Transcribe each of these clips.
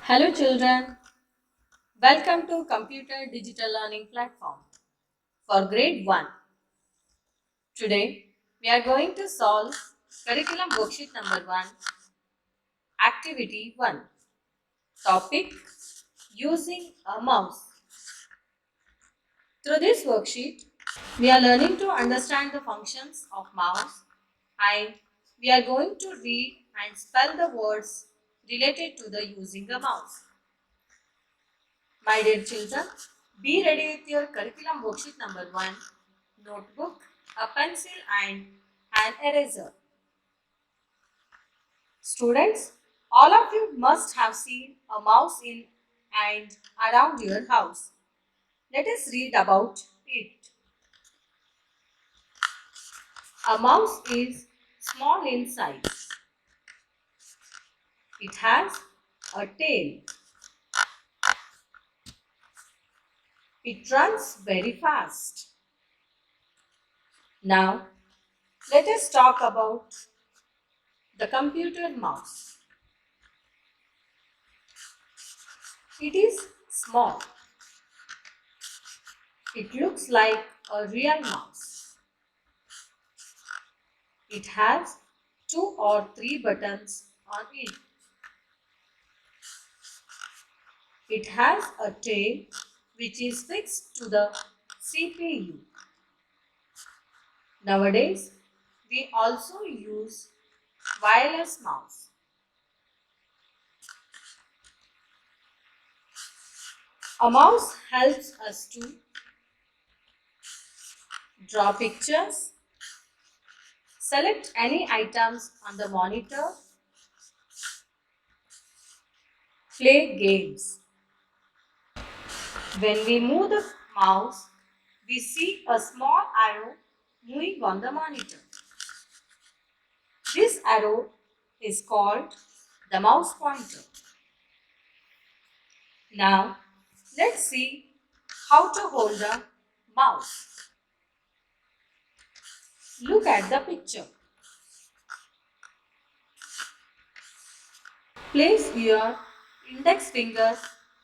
Hello children, welcome to Computer Digital Learning Platform for grade 1. Today we are going to solve curriculum worksheet number 1, activity 1. Topic using a mouse. Through this worksheet we are learning to understand the functions of mouse and we are going to read and spell the words related to the using a mouse. My dear children, be ready with your curriculum worksheet number 1, notebook, a pencil and an eraser. Students, all of you must have seen a mouse in and around your house. Let us read about it. A mouse is small in size. It has a tail. It runs very fast. Now, let us talk about the computer mouse. It is small. It looks like a real mouse. It has 2 or 3 buttons on it. It has a tail which is fixed to the CPU. Nowadays, we also use wireless mouse. A mouse helps us to draw pictures, select any items on the monitor, play games. When we move the mouse, we see a small arrow moving on the monitor. This arrow is called the mouse pointer. Now, let's see how to hold the mouse. Look at the picture. Place your index finger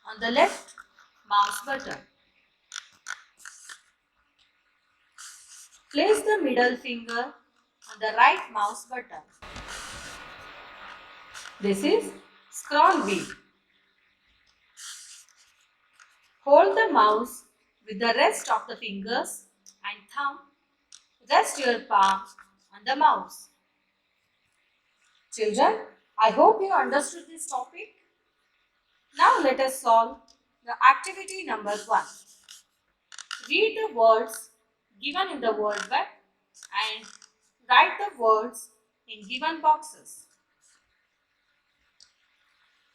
on the left mouse button. Place the middle finger on the right mouse button. This is scroll wheel. Hold the mouse with the rest of the fingers and thumb. Rest your palm on the mouse. Children, I hope you understood this topic. Now let us solve the activity number 1. Read the words given in the word web and write the words in given boxes.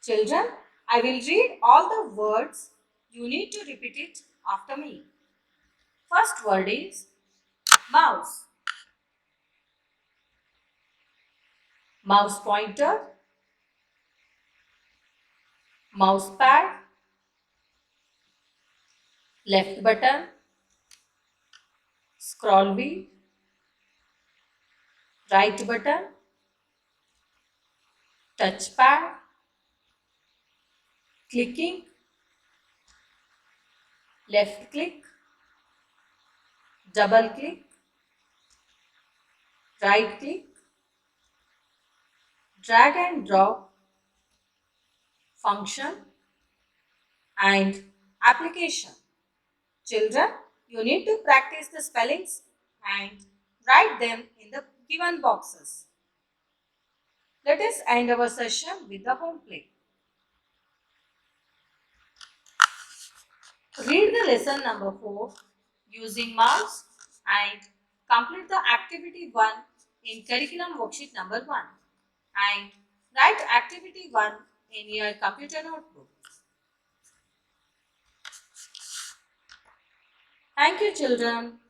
Children, I will read all the words. You need to repeat it after me. First word is mouse. Mouse pointer, mouse pad, left button, scroll wheel, right button, touch pad, clicking, left click, double click, right click, drag and drop, function and application. Children, you need to practice the spellings and write them in the given boxes. Let us end our session with the home play. Read the lesson number 4 using mouse and complete the activity 1 in curriculum worksheet number 1 and write activity 1 in your computer notebook. Thank you children.